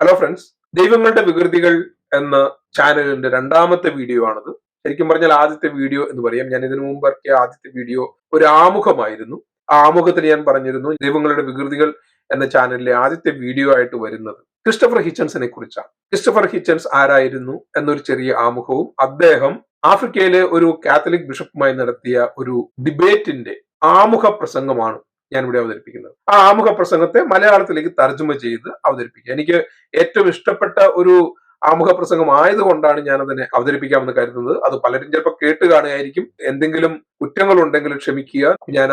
Hello friends, ദൈവങ്ങളുടെ വികൃതികൾ എന്ന ചാനലിന്റെ രണ്ടാമത്തെ വീഡിയോ ആണത്. ശരിക്കും പറഞ്ഞാൽ ആദ്യത്തെ വീഡിയോ എന്ന് പറയാം. ഞാൻ ഇതിനു മുമ്പ് ഇറക്കിയ ആദ്യത്തെ വീഡിയോ ഒരു ആമുഖമായിരുന്നു. ആ ആമുഖത്തിൽ ഞാൻ പറഞ്ഞിരുന്നു ദൈവങ്ങളുടെ വികൃതികൾ എന്ന ചാനലിലെ ആദ്യത്തെ വീഡിയോ ആയിട്ട് വരുന്നത് ക്രിസ്റ്റഫർ ഹിച്ചൻസിനെ കുറിച്ചാണ്. ക്രിസ്റ്റഫർ ഹിച്ചൻസ് ആരായിരുന്നു എന്നൊരു ചെറിയ ആമുഖവും അദ്ദേഹം ആഫ്രിക്കയിലെ ഒരു കാത്തലിക് ബിഷപ്പുമായി നടത്തിയ ഒരു ഡിബേറ്റിന്റെ ആമുഖ പ്രസംഗമാണ് ഞാൻ ഇവിടെ അവതരിപ്പിക്കുന്നത്. ആ ആമുഖ പ്രസംഗത്തെ മലയാളത്തിലേക്ക് തർജ്ജമ ചെയ്ത് അവതരിപ്പിക്കുക. എനിക്ക് ഏറ്റവും ഇഷ്ടപ്പെട്ട ഒരു ആമുഖ പ്രസംഗം ആയതുകൊണ്ടാണ് ഞാൻ അതിനെ അവതരിപ്പിക്കാമെന്ന് കരുതുന്നത്. അത് പലരും ചിലപ്പോൾ കേട്ട് കാണുകയായിരിക്കും. എന്തെങ്കിലും കുറ്റങ്ങൾ ഉണ്ടെങ്കിൽ ക്ഷമിക്കുക. ഞാൻ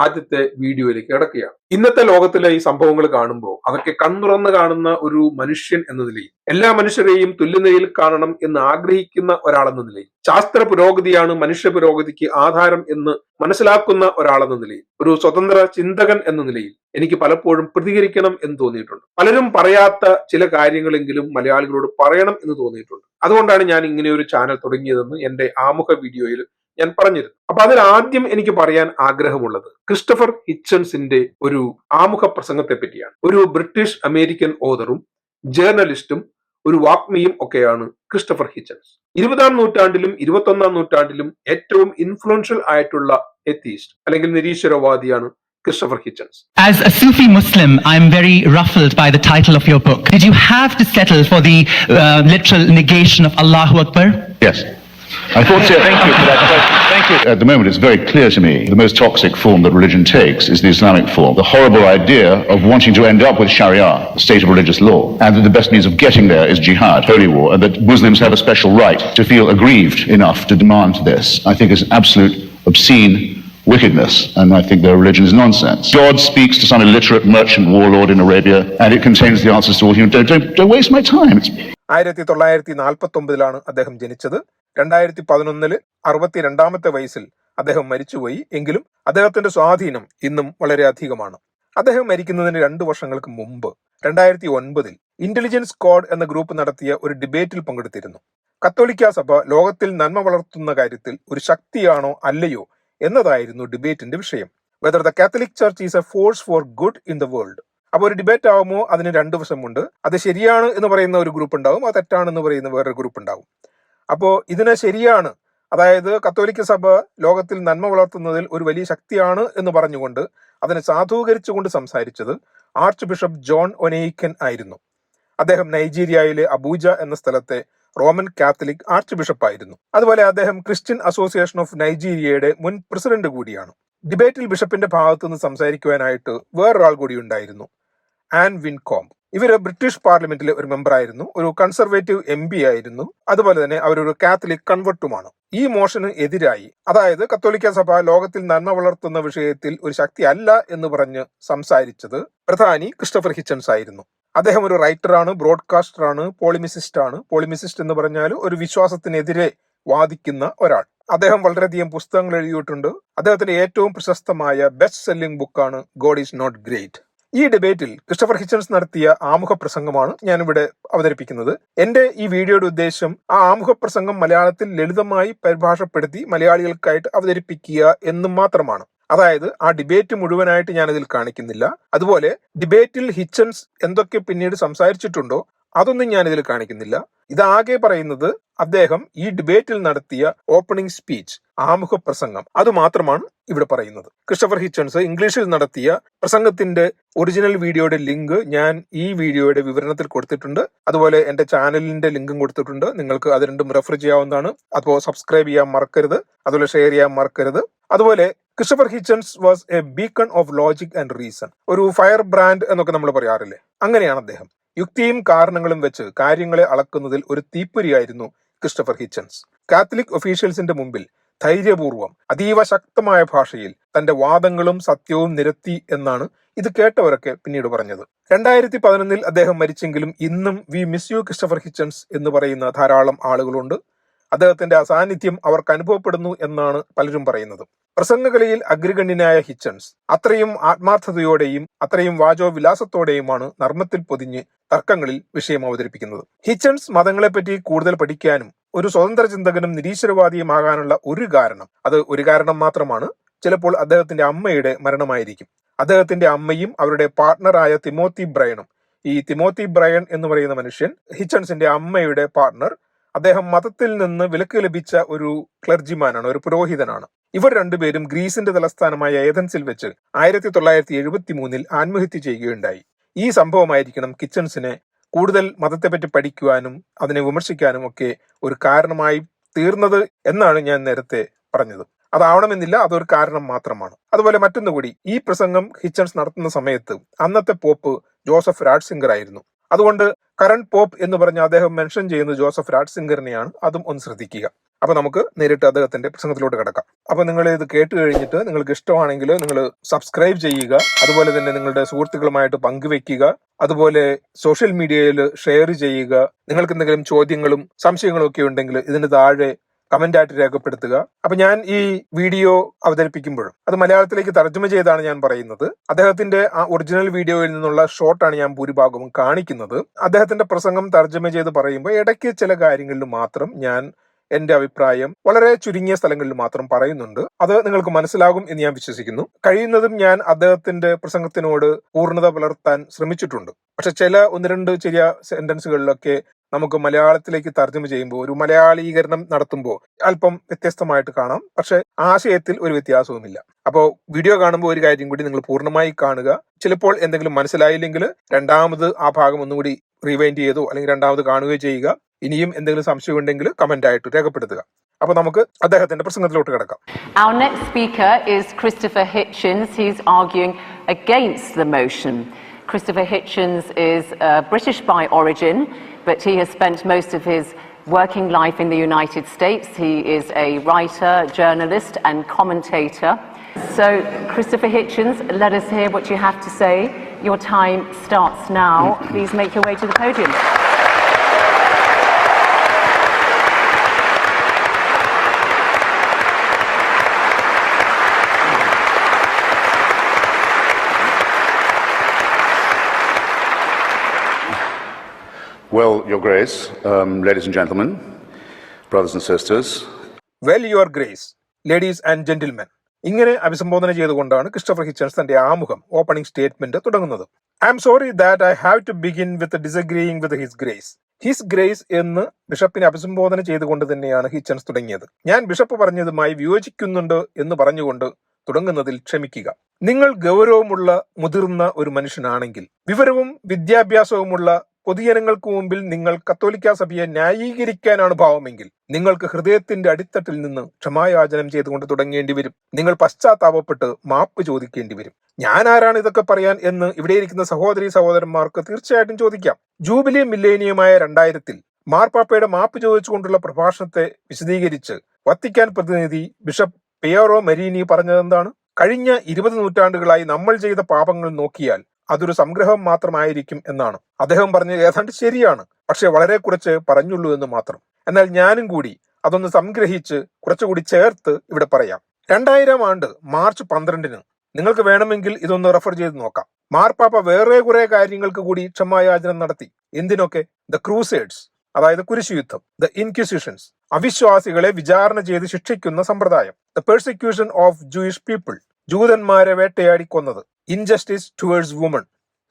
ആദ്യത്തെ വീഡിയോയിലേക്ക് കിടക്കുകയാണ്. ഇന്നത്തെ ലോകത്തിലെ ഈ സംഭവങ്ങൾ കാണുമ്പോൾ അതൊക്കെ കൺതുറന്ന് കാണുന്ന ഒരു മനുഷ്യൻ എന്ന നിലയിൽ, എല്ലാ മനുഷ്യരെയും തുല്യതയിൽ കാണണം എന്ന് ആഗ്രഹിക്കുന്ന ഒരാളെന്ന നിലയിൽ, ശാസ്ത്ര പുരോഗതിയാണ് മനുഷ്യ പുരോഗതിക്ക് ആധാരം എന്ന് മനസ്സിലാക്കുന്ന ഒരാളെന്ന നിലയിൽ, ഒരു സ്വതന്ത്ര ചിന്തകൻ എന്ന നിലയിൽ എനിക്ക് പലപ്പോഴും പ്രതികരിക്കണം എന്ന് തോന്നിയിട്ടുണ്ട്. പലരും പറയാത്ത ചില കാര്യങ്ങളെങ്കിലും മലയാളികളോട് പറയണം എന്ന് തോന്നിയിട്ടുണ്ട്. അതുകൊണ്ടാണ് ഞാൻ ഇങ്ങനെ ഒരു ചാനൽ തുടങ്ങിയതെന്ന് എന്റെ ആമുഖ വീഡിയോയിൽ ഞാൻ പറഞ്ഞിരുന്നു. അപ്പൊ അതിൽ ആദ്യം എനിക്ക് പറയാൻ ആഗ്രഹമുള്ളത് ക്രിസ്റ്റഫർ ഹിച്ചൻസിന്റെ ഒരു ആമുഖ പ്രസംഗത്തെ പറ്റിയാണ്. ഒരു ബ്രിട്ടീഷ് അമേരിക്കൻ ഓതറും ജേർണലിസ്റ്റും ഒരു വാഗ്മിയും ഒക്കെയാണ് ക്രിസ്റ്റഫർ ഹിച്ചൻസ്. 20-ാം നൂറ്റാണ്ടിലും 21-ാം നൂറ്റാണ്ടിലും ഏറ്റവും ഇൻഫ്ലുവൻഷ്യൽ ആയിട്ടുള്ള എത്തീസ്റ്റ് അല്ലെങ്കിൽ നിരീശ്വരവാദിയാണ് Christopher Hitchens. As a Sufi Muslim, I'm very ruffled by the title of your book. Did you have to settle for the literal negation of Allahu Akbar? Yes. I thought so. Thank you for that question. Thank you. At the moment, it's very clear to me the most toxic form that religion takes is the Islamic form. The horrible idea of wanting to end up with Sharia, the state of religious law, and that the best means of getting there is jihad, holy war, and that Muslims have a special right to feel aggrieved enough to demand this, I think is absolute obscene wickedness, and I think their religion is nonsense. God speaks to some illiterate merchant warlord in Arabia, and it contains the answers to all human. Don't waste my time. 1949 അദ്ദേഹം ജനിച്ചത്. 2011 62-ാമത്തെ വയസ്സിൽ അദ്ദേഹം മരിച്ചുപോയി. എങ്കിലും അദ്ദേഹത്തിന്റെ സ്വാധീനം ഇന്നും വളരെ അധികമാണ്. അദ്ദേഹം മരിക്കുന്നതിന് 2 വർഷങ്ങൾക്ക് മുമ്പ് 2009 ഇന്റലിജൻസ് സ്ക്വാഡ് എന്ന ഗ്രൂപ്പ് നടത്തിയ ഒരു ഡിബേറ്റിൽ പങ്കെടുത്തിരുന്നു. കത്തോലിക്ക സഭ ലോകത്തിൽ നന്മ വളർത്തുന്ന കാര്യത്തിൽ ഒരു ശക്തിയാണോ അല്ലയോ എന്നതായിരുന്നു ഡിബേറ്റിന്റെ വിഷയം. Whether the Catholic church is A force for good in the world. അപ്പൊ ഒരു ഡിബേറ്റ് ആവുമ്പോൾ അതിന് 2 വശമുണ്ട്. അത് ശരിയാണ് എന്ന് പറയുന്ന ഒരു ഗ്രൂപ്പ് ഉണ്ടാവും, അത് തെറ്റാണെന്ന് പറയുന്ന വേറൊരു ഗ്രൂപ്പ് ഉണ്ടാവും. അപ്പോ ഇതിനെ ശരിയാണ്, അതായത് കത്തോലിക്ക സഭ ലോകത്തിൽ നന്മ വളർത്തുന്നതിൽ ഒരു വലിയ ശക്തിയാണ് എന്ന് പറഞ്ഞുകൊണ്ട് അതിനെ സാധൂകരിച്ചുകൊണ്ട് സംസാരിച്ചത് ആർച്ച് ബിഷപ്പ് ജോൺ ഒനെയ്ക്കൻ ആയിരുന്നു. അദ്ദേഹം നൈജീരിയയിലെ അബൂജ എന്ന സ്ഥലത്തെ റോമൻ കാത്തലിക് ആർച്ച് ബിഷപ്പ് ആയിരുന്നു. അതുപോലെ അദ്ദേഹം ക്രിസ്ത്യൻ അസോസിയേഷൻ ഓഫ് നൈജീരിയയുടെ മുൻ പ്രസിഡന്റ് കൂടിയാണ്. ഡിബേറ്റിൽ ബിഷപ്പിന്റെ ഭാഗത്തു നിന്ന് സംസാരിക്കുവാനായിട്ട് വേറൊരാൾ കൂടി ഉണ്ടായിരുന്നു, ആൻ വിൻകോം. ഇവര് ബ്രിട്ടീഷ് പാർലമെന്റിലെ ഒരു മെമ്പർ ആയിരുന്നു, ഒരു കൺസർവേറ്റീവ് MP ആയിരുന്നു. അതുപോലെ തന്നെ അവരൊരു കാത്തലിക് കൺവെർട്ടുമാണ്. ഈ മോഷന് എതിരായി, അതായത് കത്തോലിക്ക സഭ ലോകത്തിൽ നന്മ വളർത്തുന്ന വിഷയത്തിൽ ഒരു ശക്തി അല്ല എന്ന് പറഞ്ഞ് സംസാരിച്ചത് പ്രധാനി ക്രിസ്റ്റഫർ ഹിച്ചൻസ് ആയിരുന്നു. അദ്ദേഹം ഒരു റൈറ്ററാണ്, ബ്രോഡ്കാസ്റ്ററാണ്, പോളിമിസിസ്റ്റ് ആണ്. പോളിമിസിസ്റ്റ് എന്ന് പറഞ്ഞാൽ ഒരു വിശ്വാസത്തിനെതിരെ വാദിക്കുന്ന ഒരാൾ. അദ്ദേഹം വളരെയധികം പുസ്തകങ്ങൾ എഴുതിയിട്ടുണ്ട്. അദ്ദേഹത്തിന്റെ ഏറ്റവും പ്രശസ്തമായ ബെസ്റ്റ് സെല്ലിംഗ് ബുക്കാണ് ഗോഡ് ഈസ് നോട്ട് ഗ്രേറ്റ്. ഈ ഡിബേറ്റിൽ ക്രിസ്റ്റഫർ ഹിച്ചൻസ് നടത്തിയ ആമുഖ പ്രസംഗമാണ് ഞാനിവിടെ അവതരിപ്പിക്കുന്നത്. എന്റെ ഈ വീഡിയോയുടെ ഉദ്ദേശം ആ ആമുഖ പ്രസംഗം മലയാളത്തിൽ ലളിതമായി പരിഭാഷപ്പെടുത്തി മലയാളികൾക്കായിട്ട് അവതരിപ്പിക്കുക എന്നും മാത്രമാണ്. അതായത് ആ ഡിബേറ്റ് മുഴുവനായിട്ട് ഞാനതിൽ കാണിക്കുന്നില്ല. അതുപോലെ ഡിബേറ്റിൽ ഹിച്ചൻസ് എന്തൊക്കെ പിന്നീട് സംസാരിച്ചിട്ടുണ്ടോ അതൊന്നും ഞാനിതിൽ കാണിക്കുന്നില്ല. ഇതാകെ പറയുന്നത് അദ്ദേഹം ഈ ഡിബേറ്റിൽ നടത്തിയ ഓപ്പണിംഗ് സ്പീച്ച്, ആമുഖ പ്രസംഗം, അത് മാത്രമാണ് ഇവിടെ പറയുന്നത്. ക്രിസ്റ്റഫർ ഹിച്ചൻസ് ഇംഗ്ലീഷിൽ നടത്തിയ പ്രസംഗത്തിന്റെ ഒറിജിനൽ വീഡിയോയുടെ ലിങ്ക് ഞാൻ ഈ വീഡിയോയുടെ വിവരണത്തിൽ കൊടുത്തിട്ടുണ്ട്. അതുപോലെ എന്റെ ചാനലിന്റെ ലിങ്കും കൊടുത്തിട്ടുണ്ട്. നിങ്ങൾക്ക് അത് രണ്ടും റെഫർ ചെയ്യാവുന്നതാണ്. അപ്പോൾ സബ്സ്ക്രൈബ് ചെയ്യാൻ മറക്കരുത്, അതുപോലെ ഷെയർ ചെയ്യാൻ മറക്കരുത്. അതുപോലെ Christopher Hitchens was A beacon of logic and reason. ഒരു ഫയർ ബ്രാൻഡ് എന്നൊക്കെ നമ്മൾ പറയാറില്ലേ, അങ്ങനെയാണ് അദ്ദേഹം. യുക്തിയും കാരണങ്ങളും വെച്ച് കാര്യങ്ങളെ അളക്കുന്നതിൽ ഒരു തീപ്പൊരിയായിരുന്നു ക്രിസ്റ്റഫർ ഹിച്ചൻസ്. കാത്തലിക് ഒഫീഷ്യൽസിന്റെ മുമ്പിൽ ധൈര്യപൂർവ്വം അതീവ ശക്തമായ ഭാഷയിൽ തന്റെ വാദങ്ങളും സത്യവും നിരത്തി എന്നാണ് ഇത് കേട്ടവരൊക്കെ പിന്നീട് പറഞ്ഞത്. 2011 അദ്ദേഹം മരിച്ചെങ്കിലും ഇന്നും we miss you Christopher Hitchens എന്ന് പറയുന്ന ധാരാളം ആളുകളുണ്ട്. അദ്ദേഹത്തിന്റെ അസാന്നിധ്യം അവർക്ക് അനുഭവപ്പെടുന്നു എന്നാണ് പലരും പറയുന്നത്. പ്രസംഗകലയിൽ അഗ്രഗണ്യനായ ഹിച്ചൻസ് അത്രയും ആത്മാർത്ഥതയോടെയും അത്രയും വാചോവിലാസത്തോടെയുമാണ് നർമ്മത്തിൽ പൊതിഞ്ഞ് തർക്കങ്ങളിൽ വിഷയം അവതരിപ്പിക്കുന്നത്. ഹിച്ചൻസ് മതങ്ങളെപ്പറ്റി കൂടുതൽ പഠിക്കാനും ഒരു സ്വതന്ത്ര ചിന്തകനും നിരീശ്വരവാദിയുമാകാനുള്ള ഒരു കാരണം മാത്രമാണ്. ചിലപ്പോൾ അദ്ദേഹത്തിന്റെ അമ്മയുടെ മരണമായിരിക്കും. അദ്ദേഹത്തിന്റെ അമ്മയും അവരുടെ പാർട്ട്ണറായ തിമോത്തി ബ്രയനും ഈ തിമോത്തി ബ്രയൻ എന്ന് പറയുന്ന മനുഷ്യൻ, ഹിച്ചൺസിന്റെ അമ്മയുടെ പാർട്ണർ, അദ്ദേഹം മതത്തിൽ നിന്ന് വിലക്ക് ലഭിച്ച ഒരു ക്ലർജിമാനാണ്, ഒരു പുരോഹിതനാണ്. ഇവർ രണ്ടുപേരും ഗ്രീസിന്റെ തലസ്ഥാനമായ ഏഥൻസിൽ വെച്ച് 1973 ആത്മഹത്യ ചെയ്യുകയുണ്ടായി. ഈ സംഭവമായിരിക്കണം കിച്ചൺസിനെ കൂടുതൽ മതത്തെപ്പറ്റി പഠിക്കുവാനും അതിനെ വിമർശിക്കാനും ഒക്കെ ഒരു കാരണമായി തീർന്നത് എന്നാണ് ഞാൻ നേരത്തെ പറഞ്ഞത്. അതാവണമെന്നില്ല, അതൊരു കാരണം മാത്രമാണ്. അതുപോലെ മറ്റൊന്നുകൂടി, ഈ പ്രസംഗം ഹിച്ചൺസ് നടത്തുന്ന സമയത്ത് അന്നത്തെ പോപ്പ് ജോസഫ് രാറ്റ്സിംഗർ ആയിരുന്നു. അതുകൊണ്ട് കറന്റ് പോപ്പ് എന്ന് പറഞ്ഞ അദ്ദേഹം മെൻഷൻ ചെയ്യുന്നത് ജോസഫ് രാറ്റ്സിംഗറിനെയാണ്. അതും ഒന്ന് ശ്രദ്ധിക്കുക. അപ്പൊ നമുക്ക് നേരിട്ട് അദ്ദേഹത്തിന്റെ പ്രസംഗത്തിലോട്ട് കിടക്കാം. അപ്പൊ നിങ്ങൾ ഇത് കേട്ട് കഴിഞ്ഞിട്ട് നിങ്ങൾക്ക് ഇഷ്ടമാണെങ്കിൽ നിങ്ങൾ സബ്സ്ക്രൈബ് ചെയ്യുക, അതുപോലെ തന്നെ നിങ്ങളുടെ സുഹൃത്തുക്കളുമായിട്ട് പങ്കുവെക്കുക, അതുപോലെ സോഷ്യൽ മീഡിയയിൽ ഷെയർ ചെയ്യുക. നിങ്ങൾക്ക് എന്തെങ്കിലും ചോദ്യങ്ങളും സംശയങ്ങളും ഒക്കെ ഉണ്ടെങ്കിൽ ഇതിന് താഴെ കമന്റ് ആയിട്ട് രേഖപ്പെടുത്തുക. അപ്പൊ ഞാൻ ഈ വീഡിയോ അവതരിപ്പിക്കുമ്പോഴും അത് മലയാളത്തിലേക്ക് തർജ്ജമ ചെയ്താണ് ഞാൻ പറയുന്നത്. അദ്ദേഹത്തിന്റെ ആ ഒറിജിനൽ വീഡിയോയിൽ നിന്നുള്ള ഷോർട്ടാണ് ഞാൻ ഭൂരിഭാഗവും കാണിക്കുന്നത്. അദ്ദേഹത്തിന്റെ പ്രസംഗം തർജ്ജമ ചെയ്ത് പറയുമ്പോൾ ഇടയ്ക്ക് ചില കാര്യങ്ങളിൽ മാത്രം ഞാൻ എന്റെ അഭിപ്രായം വളരെ ചുരുങ്ങിയ സ്ഥലങ്ങളിൽ മാത്രം പറയുന്നുണ്ട്. അത് നിങ്ങൾക്ക് മനസ്സിലാകും എന്ന് ഞാൻ വിശ്വസിക്കുന്നു. കഴിയുന്നതും ഞാൻ അദ്ദേഹത്തിന്റെ പ്രസംഗത്തിനോട് പൂർണ്ണത പുലർത്താൻ ശ്രമിച്ചിട്ടുണ്ട്. പക്ഷെ ചില ഒന്ന് രണ്ട് ചെറിയ സെന്റൻസുകളിലൊക്കെ നമുക്ക് മലയാളത്തിലേക്ക് തർജ്ജമ ചെയ്യുമ്പോൾ, ഒരു മലയാളീകരണം നടത്തുമ്പോൾ അല്പം വ്യത്യസ്തമായിട്ട് കാണാം. പക്ഷെ ആശയത്തിൽ ഒരു വ്യത്യാസവുമില്ല. അപ്പോൾ വീഡിയോ കാണുമ്പോൾ ഒരു കാര്യം കൂടി നിങ്ങൾ പൂർണ്ണമായി കാണുക. ചിലപ്പോൾ എന്തെങ്കിലും മനസ്സിലായില്ലെങ്കിൽ രണ്ടാമത് ആ ഭാഗം ഒന്നുകൂടി റീവൈൻഡ് ചെയ്തോ അല്ലെങ്കിൽ രണ്ടാമത് കാണുകയോ ചെയ്യുക. ഇനിയും എന്തെങ്കിലും സംശയം ഉണ്ടെങ്കിൽ കമന്റ് ആയിട്ട് രേഖപ്പെടുത്തുക. അപ്പൊ നമുക്ക് അദ്ദേഹത്തിന്റെ പ്രസംഗത്തിലോട്ട് കിടക്കാം. Our next speaker is Christopher Hitchens. He's arguing against the motion. Christopher Hitchens is British by origin, but he has spent most of his working life in the United States. He is a writer, journalist and commentator. So, Christopher Hitchens, let us hear what you have to say. Your time starts now. Please make your way to the podium. Well, Your Grace, ladies and gentlemen, brothers and sisters. Well your grace, ladies and gentlemen. ഇങ്ങനെ അഭിസംബോധന ചെയ്തുകൊണ്ടാണ് Christopher Hitchens തന്റെ ആമുഖം, opening statement തുടങ്ങുന്നത്. I'm sorry that I have to begin with disagreeing with his grace. His grace എന്ന് ബിഷപ്പിനെ അഭിസംബോധന ചെയ്തുകൊണ്ട് തന്നെയാണ് ഹിച്ചൺസ് തുടങ്ങിയത്. ഞാൻ ബിഷപ്പ് പറഞ്ഞതുമായി വിയോജിക്കുന്നുണ്ട് എന്ന് പറഞ്ഞുകൊണ്ട് തുടങ്ങുന്നതിൽ ക്ഷമിക്കുക. നിങ്ങൾ ഗൗരവമുള്ള മുതിർന്ന ഒരു മനുഷ്യനാണെങ്കിൽ, വിവരവും വിദ്യാഭ്യാസവുമുള്ള പൊതുജനങ്ങൾക്ക് മുമ്പിൽ നിങ്ങൾ കത്തോലിക്ക സഭയെ ന്യായീകരിക്കാനാണ് ഭാവമെങ്കിൽ, നിങ്ങൾക്ക് ഹൃദയത്തിന്റെ അടിത്തട്ടിൽ നിന്ന് ക്ഷമായാചനം ചെയ്തുകൊണ്ട് തുടങ്ങേണ്ടി വരും. നിങ്ങൾ പശ്ചാത്താപപ്പെട്ട് മാപ്പ് ചോദിക്കേണ്ടി വരും. ഞാൻ ആരാണ് ഇതൊക്കെ പറയാൻ എന്ന് ഇവിടെ ഇരിക്കുന്ന സഹോദരി സഹോദരന്മാർക്ക് തീർച്ചയായിട്ടും ചോദിക്കാം. ജൂബിലി മില്ലേനിയമായ 2000 മാർപ്പാപ്പയുടെ മാപ്പ് ചോദിച്ചുകൊണ്ടുള്ള പ്രഭാഷണത്തെ വിശദീകരിച്ച് വത്തിക്കാൻ പ്രതിനിധി ബിഷപ്പ് പിയറോ മരീനി പറഞ്ഞതെന്താണ്? കഴിഞ്ഞ 20 നൂറ്റാണ്ടുകളായി നമ്മൾ ചെയ്ത പാപങ്ങൾ നോക്കിയാൽ അതൊരു സംഗ്രഹം മാത്രമായിരിക്കും എന്നാണ്. അദ്ദേഹം പറഞ്ഞത് ഏതാണ്ട് ശരിയാണ്, പക്ഷെ വളരെ കുറച്ച് പറഞ്ഞുള്ളൂ എന്ന് മാത്രം. എന്നാൽ ഞാനും കൂടി അതൊന്ന് സംഗ്രഹിച്ച് കുറച്ചുകൂടി ചേർത്ത് ഇവിടെ പറയാം. 2000 ആണ്ട് മാർച്ച് 12 നിങ്ങൾക്ക് വേണമെങ്കിൽ ഇതൊന്ന് റെഫർ ചെയ്ത് നോക്കാം. മാർപ്പാപ്പ വേറെ കുറെ കാര്യങ്ങൾക്ക് കൂടി ക്ഷമായാചനം നടത്തി. എന്തിനൊക്കെ? ദ ക്രൂസേഡ്സ്, അതായത് കുരിശുയുദ്ധം, ദ ഇൻക്വിസിഷൻസ്, അവിശ്വാസികളെ വിചാരണ ചെയ്ത് ശിക്ഷിക്കുന്ന സമ്പ്രദായം, the persecution of Jewish people, ജൂതന്മാരെ വേട്ടയാടി കൊന്നത്, ഇൻജസ്റ്റിസ് ടുവേഴ്സ് വുമൺ,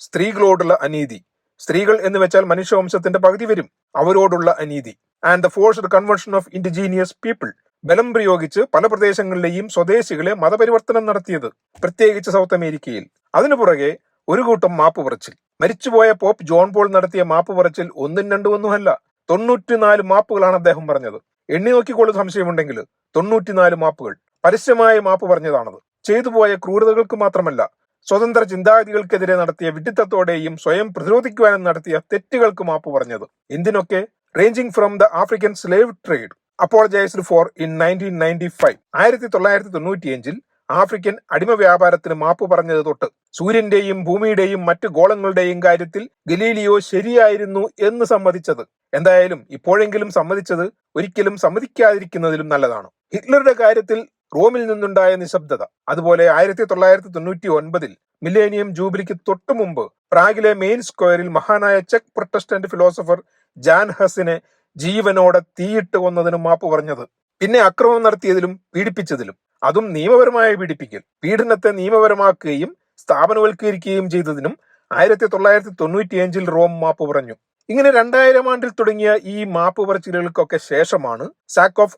സ്ത്രീകളോടുള്ള അനീതി, സ്ത്രീകൾ എന്ന് വെച്ചാൽ മനുഷ്യവംശത്തിന്റെ പകുതി വരും, അവരോടുള്ള അനീതി, and the forced conversion of indigenous people, ബലം പ്രയോഗിച്ച് പല പ്രദേശങ്ങളിലെയും സ്വദേശികളെ മതപരിവർത്തനം നടത്തിയത്, പ്രത്യേകിച്ച് സൗത്ത് അമേരിക്കയിൽ. അതിനു പുറകെ ഒരു കൂട്ടം മാപ്പ് പറച്ചിൽ. മരിച്ചുപോയ പോപ്പ് ജോൺ പോൾ നടത്തിയ മാപ്പ് പറച്ചിൽ 1 2 ഒന്നുമല്ല, 94 മാപ്പുകളാണ് അദ്ദേഹം പറഞ്ഞത്. എണ്ണി നോക്കിക്കോളൂ സംശയമുണ്ടെങ്കിൽ. 94 മാപ്പുകൾ. പരസ്യമായ മാപ്പ് പറഞ്ഞതാണത്. ചെയ്തുപോയ ക്രൂരതകൾക്ക് മാത്രമല്ല, സ്വതന്ത്ര ചിന്താഗതികൾക്കെതിരെ നടത്തിയ വിഡ്ഢിത്തത്തോടെയും സ്വയം പ്രതിരോധിക്കുവാനും നടത്തിയ തെറ്റുകൾക്ക് മാപ്പ് പറഞ്ഞത്. എന്തിനൊക്കെ? Ranging from the African slave trade apologised for in 1995. 1995 African അടിമ വ്യാപാരത്തിന് മാപ്പ് പറഞ്ഞത് തൊട്ട് സൂര്യന്റെയും ഭൂമിയുടെയും മറ്റ് ഗോളങ്ങളുടെയും കാര്യത്തിൽ ഗലീലിയോ ശരിയായിരുന്നു എന്ന് സമ്മതിച്ചത്. എന്തായാലും ഇപ്പോഴെങ്കിലും സമ്മതിച്ചത് ഒരിക്കലും സമ്മതിക്കാതിരിക്കുന്നതിലും നല്ലതാണ്. ഹിറ്റ്ലറുടെ കാര്യത്തിൽ റോമിൽ നിന്നുണ്ടായ നിശബ്ദത, അതുപോലെ 1999 മില്ലേനിയം ജൂബിലിക്ക് തൊട്ടു മുമ്പ് പ്രാഗിലെ മെയിൻ സ്ക്വയറിൽ മഹാനായ ചെക്ക് പ്രൊട്ടസ്റ്റന്റ് ഫിലോസഫർ ജാൻ ഹസിനെ ജീവനോടെ തീയിട്ട് കൊന്നതിനും മാപ്പ് പറഞ്ഞത്. പിന്നെ അക്രമം നടത്തിയതിലും പീഡിപ്പിച്ചതിലും, അതും നിയമപരമായ പീഡിപ്പിക്കൽ, പീഡനത്തെ നിയമപരമാക്കുകയും സ്ഥാപനവൽക്കരിക്കുകയും ചെയ്തതിനും 1995 റോം മാപ്പ് പറഞ്ഞു. ഇങ്ങനെ 2000 ആണ്ടിൽ തുടങ്ങിയ ഈ മാപ്പ് പറച്ചിലുകൾക്കൊക്കെ ശേഷമാണ് സാക്ക് ഓഫ്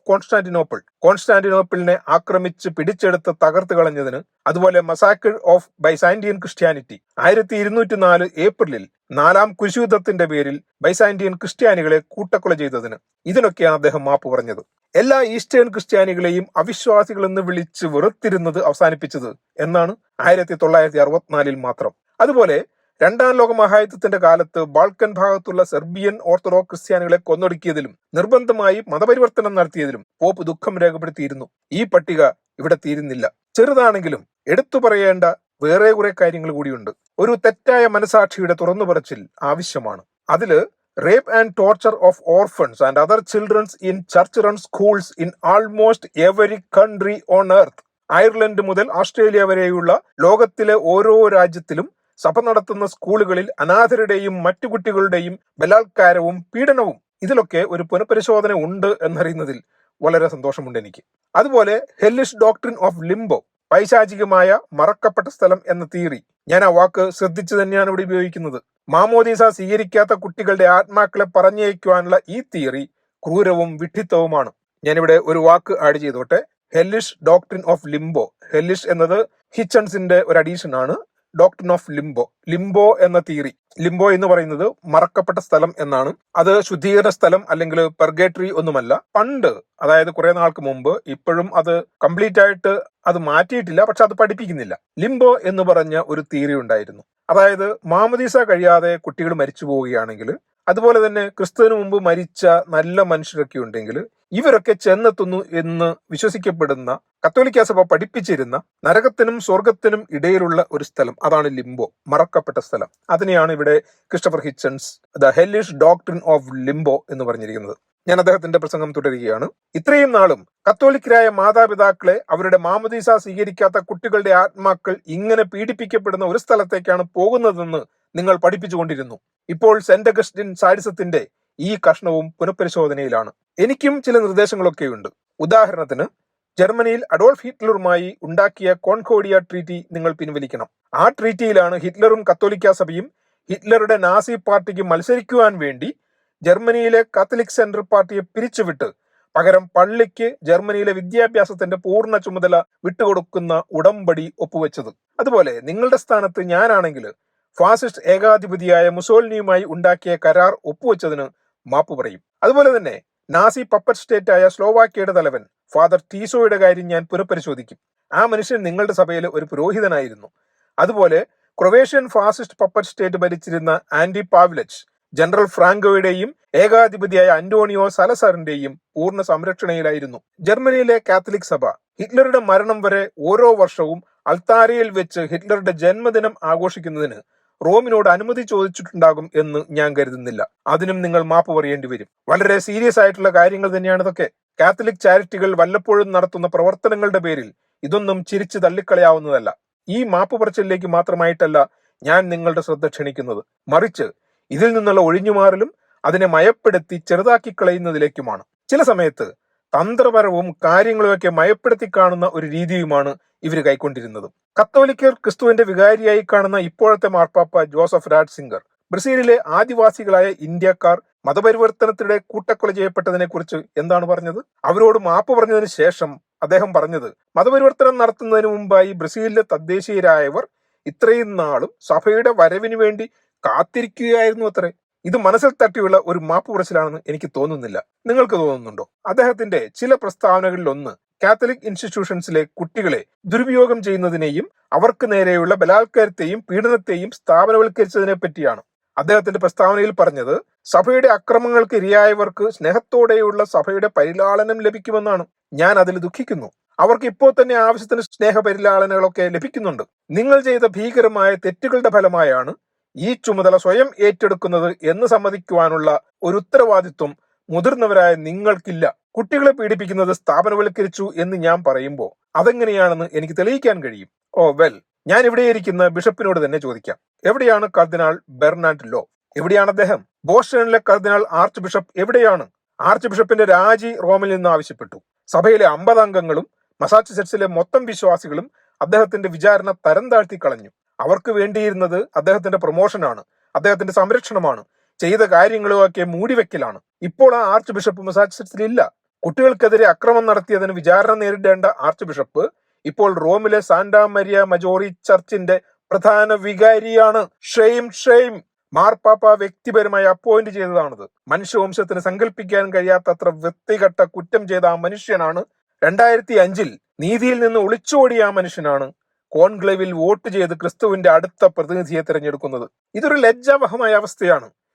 കോൺസ്റ്റാന്റിനോപ്പിളിനെ ആക്രമിച്ച് പിടിച്ചെടുത്ത് തകർത്ത് കളഞ്ഞതിന്, അതുപോലെ മസാക്കിൾ ഓഫ് ബൈസാന്റിയൻ ക്രിസ്ത്യാനിറ്റി 1204 ഏപ്രിലിൽ 4ാം കുരിശുയുദ്ധത്തിന്റെ പേരിൽ ബൈസാന്റിയൻ ക്രിസ്ത്യാനികളെ കൂട്ടക്കൊല ചെയ്തതിന്, ഇതിനൊക്കെയാണ് അദ്ദേഹം മാപ്പ് പറഞ്ഞത്. എല്ലാ ഈസ്റ്റേൺ ക്രിസ്ത്യാനികളെയും അവിശ്വാസികളെന്ന് വിളിച്ച് വെറുത്തിരുന്നത് അവസാനിപ്പിച്ചത് എന്നാണ് 1964 മാത്രം. അതുപോലെ 2ാം ലോക മഹായുദ്ധത്തിന്റെ കാലത്ത് ബാൾക്കൻ ഭാഗത്തുള്ള സെർബിയൻ ഓർത്തഡോക്സ് ക്രിസ്ത്യാനികളെ കൊന്നൊടുക്കിയതിലും നിർബന്ധമായി മതപരിവർത്തനം നടത്തിയതിലും പോപ്പ് ദുഃഖം രേഖപ്പെടുത്തിയിരുന്നു. ഈ പട്ടിക ഇവിടെ തീരുന്നില്ല. ചെറുതാണെങ്കിലും എടുത്തു പറയേണ്ട വേറെ കുറെ കാര്യങ്ങൾ കൂടിയുണ്ട്. ഒരു തെറ്റായ മനസാക്ഷിയുടെ തുറന്നു പറച്ചിൽ ആവശ്യമാണ്. അതില് rape and torture of orphans and other childrens in church run schools in almost every country on earth. Ireland മുതൽ ഓസ്ട്രേലിയ വരെയുള്ള ലോകത്തിലെ ഓരോ രാജ്യത്തിലും സഭ നടത്തുന്ന സ്കൂളുകളിൽ അനാഥരുടെയും മറ്റു കുട്ടികളുടെയും ബലാത്കാരവും പീഡനവും, ഇതിലൊക്കെ ഒരു പുനഃപരിശോധന ഉണ്ട് എന്നറിയുന്നതിൽ വളരെ സന്തോഷമുണ്ട് എനിക്ക്. അതുപോലെ ഹെല്ലിഷ് ഡോക്ട്രിൻ ഓഫ് ലിംബോ, പൈശാചികമായ മറക്കപ്പെട്ട സ്ഥലം എന്ന തിയറി, ഞാൻ ആ വാക്ക് ശ്രദ്ധിച്ചു തന്നെയാണ് ഇവിടെ ഉപയോഗിക്കുന്നത്. മാമോദീസ സ്വീകരിക്കാത്ത കുട്ടികളുടെ ആത്മാക്കളെ പറഞ്ഞയക്കുവാനുള്ള ഈ തിയറി ക്രൂരവും വിഡ്ഢിത്തവുമാണ്. ഞാനിവിടെ ഒരു വാക്ക് ആഡ് ചെയ്തോട്ടെ, ഹെല്ലിഷ് ഡോക്ട്രിൻ ഓഫ് ലിംബോ. ഹെല്ലിഷ് എന്നത് ഹിച്ചൺസിന്റെ ഒരു അഡീഷൻ ആണ്. ഡോക്ട്രിൻ ഓഫ് ലിംബോ എന്ന തിയറി, ലിംബോ എന്ന് പറയുന്നത് മറക്കപ്പെട്ട സ്ഥലം എന്നാണ്. അത് ശുദ്ധീകരണ സ്ഥലം അല്ലെങ്കിൽ പെർഗേറ്ററി ഒന്നുമല്ല. പണ്ട്, അതായത് കുറെ നാൾക്ക് മുമ്പ്, ഇപ്പോഴും അത് കംപ്ലീറ്റ് ആയിട്ട് അത് മാറ്റിയിട്ടില്ല, പക്ഷെ അത് പഠിപ്പിക്കുന്നില്ല. ലിംബോ എന്ന് പറഞ്ഞ ഒരു തിയറി ഉണ്ടായിരുന്നു. അതായത് മാമോദീസ കഴിയാതെ കുട്ടികൾ മരിച്ചു പോവുകയാണെങ്കിൽ, അതുപോലെ തന്നെ ക്രിസ്തുവിന് മുമ്പ് മരിച്ച നല്ല മനുഷ്യരൊക്കെ ഉണ്ടെങ്കിൽ ഇവരൊക്കെ ചെന്നെത്തുന്നു എന്ന് വിശ്വസിക്കപ്പെടുന്ന കത്തോലിക്ക സഭ പഠിപ്പിച്ചിരുന്ന നരകത്തിനും സ്വർഗത്തിനും ഇടയിലുള്ള ഒരു സ്ഥലം, അതാണ് ലിംബോ, മറക്കപ്പെട്ട സ്ഥലം. അതിനെയാണ് ഇവിടെ Christopher Hitchens the hellish doctrine of limbo എന്ന് പറഞ്ഞിരിക്കുന്നത്. ഞാൻ അദ്ദേഹത്തിന്റെ പ്രസംഗം തുടരുകയാണ്. ഇത്രയും നാളും കത്തോലിക്കരായ മാതാപിതാക്കളെ അവരുടെ മാമോദീസ സ്വീകരിക്കാത്ത കുട്ടികളുടെ ആത്മാക്കൾ ഇങ്ങനെ പീഡിപ്പിക്കപ്പെടുന്ന ഒരു സ്ഥലത്തേക്കാണ് പോകുന്നതെന്ന് നിങ്ങൾ പഠിപ്പിച്ചുകൊണ്ടിരുന്നു. ഇപ്പോൾ സെന്റ് അഗസ്റ്റിൻ സാഡിസത്തിന്റെ ഈ കഷ്ണവും പുനഃപരിശോധനയിലാണ്. എനിക്കും ചില നിർദ്ദേശങ്ങളൊക്കെയുണ്ട്. ഉദാഹരണത്തിന്, ജർമ്മനിയിൽ അഡോൾഫ് ഹിറ്റ്ലറുമായി ഉണ്ടാക്കിയ കോൺകോർഡിയ ട്രീറ്റി നിങ്ങൾ പിൻവലിക്കണം. ആ ട്രീറ്റിയിലാണ് ഹിറ്റ്ലറും കത്തോലിക്ക സഭയും ഹിറ്റ്ലറുടെ നാസി പാർട്ടിക്ക് മത്സരിക്കുവാൻ വേണ്ടി ജർമ്മനിയിലെ കാത്തലിക് സെന്റർ പാർട്ടിയെ പിരിച്ചുവിട്ട് പകരം പള്ളിക്ക് ജർമ്മനിയിലെ വിദ്യാഭ്യാസത്തിന്റെ പൂർണ്ണ ചുമതല വിട്ടുകൊടുക്കുന്ന ഉടമ്പടി ഒപ്പുവെച്ചത്. അതുപോലെ നിങ്ങളുടെ സ്ഥാനത്ത് ഞാനാണെങ്കിൽ ഫാസിസ്റ്റ് ഏകാധിപതിയായ മുസോളിനിയുമായി ഉണ്ടാക്കിയ കരാർ ഒപ്പുവെച്ചതിന് മാപ്പ് പറയും. അതുപോലെ തന്നെ നാസി പപ്പറ്റ് സ്റ്റേറ്റ് ആയ സ്ലോവാക്യയുടെ തലവൻ ഫാദർ ടീസോയുടെ കാര്യം ഞാൻ പുനഃപരിശോധിക്കും. ആ മനുഷ്യൻ നിങ്ങളുടെ സഭയിലെ ഒരു പുരോഹിതനായിരുന്നു. അതുപോലെ ക്രൊവേഷ്യൻ ഫാസിസ്റ്റ് പപ്പറ്റ് സ്റ്റേറ്റ് ഭരിച്ചിരുന്ന ആന്റി പാവ്ലച്ച് ജനറൽ ഫ്രാങ്കോയുടെയും ഏകാധിപതിയായ അന്റോണിയോ സലസറിന്റെയും പൂർണ്ണ സംരക്ഷണയിലായിരുന്നു. ജർമ്മനിയിലെ കാത്തലിക് സഭ ഹിറ്റ്ലറുടെ മരണം വരെ ഓരോ വർഷവും അൾത്താരയിൽ വെച്ച് ഹിറ്റ്ലറുടെ ജന്മദിനം ആഘോഷിക്കുന്നതിന് റോമിനോട് അനുമതി ചോദിച്ചിട്ടുണ്ടാകും എന്ന് ഞാൻ കരുതുന്നില്ല. അതിനും നിങ്ങൾ മാപ്പ് പറയേണ്ടി വരും. വളരെ സീരിയസ് ആയിട്ടുള്ള കാര്യങ്ങൾ തന്നെയാണ് ഇതൊക്കെ. കാത്തലിക് ചാരിറ്റികൾ വല്ലപ്പോഴും നടത്തുന്ന പ്രവർത്തനങ്ങളുടെ പേരിൽ ഇതൊന്നും ചിരിച്ചു തള്ളിക്കളയാവുന്നതല്ല. ഈ മാപ്പ് പറച്ചിലേക്ക് മാത്രമായിട്ടല്ല ഞാൻ നിങ്ങളുടെ ശ്രദ്ധ ക്ഷണിക്കുന്നത്, മറിച്ച് ഇതിൽ നിന്നുള്ള ഒഴിഞ്ഞുമാറലും അതിനെ മയപ്പെടുത്തി ചെറുതാക്കി കളയുന്നതിലേക്കുമാണ്. ചില സമയത്ത് തന്ത്രപരവും കാര്യങ്ങളുമൊക്കെ മയപ്പെടുത്തി കാണുന്ന ഒരു രീതിയുമാണ് ഇവർ കൈക്കൊണ്ടിരുന്നത്. കത്തോലിക്കർ ക്രിസ്തുവിന്റെ വികാരിയായി കാണുന്ന ഇപ്പോഴത്തെ മാർപ്പാപ്പ ജോസഫ് രാറ്റ്സിംഗർ ബ്രസീലിലെ ആദിവാസികളായ ഇന്ത്യക്കാർ മതപരിവർത്തനത്തിനിടെ കൂട്ടക്കൊല ചെയ്യപ്പെട്ടതിനെ കുറിച്ച് എന്താണ് പറഞ്ഞത്? അവരോട് മാപ്പ് പറഞ്ഞതിന് ശേഷം അദ്ദേഹം പറഞ്ഞത്, മതപരിവർത്തനം നടത്തുന്നതിന് മുമ്പായി ബ്രസീലിലെ തദ്ദേശീയരായവർ ഇത്രയും നാളും സഭയുടെ വരവിന് വേണ്ടി കാത്തിരിക്കുകയായിരുന്നു അത്രേ. ഇത് മനസ്സിൽ തട്ടിയുള്ള ഒരു മാപ്പ് പറച്ചിലാണെന്ന് എനിക്ക് തോന്നുന്നില്ല. നിങ്ങൾക്ക് തോന്നുന്നുണ്ടോ? അദ്ദേഹത്തിന്റെ ചില പ്രസ്താവനകളിലൊന്ന് കാത്തലിക് ഇൻസ്റ്റിറ്റ്യൂഷൻസിലെ കുട്ടികളെ ദുരുപയോഗം ചെയ്യുന്നതിനെയും അവർക്ക് നേരെയുള്ള ബലാത്കാരത്തെയും പീഡനത്തെയും സ്ഥാപനവൽക്കരിച്ചതിനെ പറ്റിയാണ്. അദ്ദേഹത്തിന്റെ പ്രസ്താവനയിൽ പറഞ്ഞത്, സഭയുടെ അക്രമങ്ങൾക്ക് ഇരയായവർക്ക് സ്നേഹത്തോടെയുള്ള സഭയുടെ പരിലാളനം ലഭിക്കുമെന്നാണ്. ഞാൻ അതിൽ ദുഃഖിക്കുന്നു. അവർക്ക് ഇപ്പോൾ തന്നെ ആവശ്യത്തിന് സ്നേഹപരിലാളനകളൊക്കെ ലഭിക്കുന്നുണ്ട്. നിങ്ങൾ ചെയ്ത ഭീകരമായ തെറ്റുകളുടെ ഫലമായാണ് ഈ ചുമതല സ്വയം ഏറ്റെടുക്കുന്നത് എന്ന് സമ്മതിക്കുവാനുള്ള ഒരു ഉത്തരവാദിത്വം മുതിർന്നവരായ നിങ്ങൾക്കില്ല. കുട്ടികളെ പീഡിപ്പിക്കുന്നത് സ്ഥാപനവൽക്കരിച്ചു എന്ന് ഞാൻ പറയുമ്പോൾ അതെങ്ങനെയാണെന്ന് എനിക്ക് തെളിയിക്കാൻ കഴിയും. ഓ വെൽ, ഞാൻ ഇവിടെ ഇരിക്കുന്ന ബിഷപ്പിനോട് തന്നെ ചോദിക്കാം. എവിടെയാണ് കർദിനാൾ ബെർനാഡ് ലോ? എവിടെയാണ് അദ്ദേഹം? ബോസ്റ്റണിലെ കർദിനാൾ ആർച്ച് ബിഷപ്പ് എവിടെയാണ്? ആർച്ച് ബിഷപ്പിന്റെ രാജി റോമിൽ നിന്ന് ആവശ്യപ്പെട്ടു. സഭയിലെ 50 അംഗങ്ങളും മസാച്ചുസെറ്റ്സിലെ മൊത്തം വിശ്വാസികളും അദ്ദേഹത്തിന്റെ വിചാരണ തരം താഴ്ത്തി കളഞ്ഞു. അവർക്ക് വേണ്ടിയിരുന്നത് അദ്ദേഹത്തിന്റെ പ്രൊമോഷനാണ്, അദ്ദേഹത്തിന്റെ സംരക്ഷണമാണ്, ചെയ്ത കാര്യങ്ങളുമൊക്കെ മൂടിവെക്കലാണ്. ഇപ്പോൾ ആ ആർച്ച് ബിഷപ്പ് മസാച്യുസെറ്റ്സിൽ ഇല്ല. കുട്ടികൾക്കെതിരെ അക്രമം നടത്തിയതിന് വിചാരണ നേരിടേണ്ട ആർച്ച് ബിഷപ്പ് ഇപ്പോൾ റോമിലെ സാന്റാ മരിയ മജോറി ചർച്ചിന്റെ പ്രധാന വികാരിയാണ്. Shame shame. മാർപ്പാപ്പ വ്യക്തിപരമായി അപ്പോയിന്റ് ചെയ്തതാണത്. മനുഷ്യവംശത്തിന് സങ്കല്പിക്കാൻ കഴിയാത്തത്ര വൃത്തികെട്ട കുറ്റം ചെയ്ത ആ മനുഷ്യനാണ് 2005 നീതിയിൽ നിന്ന് ഒളിച്ചോടിയ ആ മനുഷ്യനാണ് കോൺക്ലേവിൽ വോട്ട് ചെയ്ത് ക്രിസ്തുവിന്റെ അടുത്ത പ്രതിനിധിയെ തിരഞ്ഞെടുക്കുന്നത്. ഇതൊരു ലജ്ജാവഹമായ അവസ്ഥയാണ്.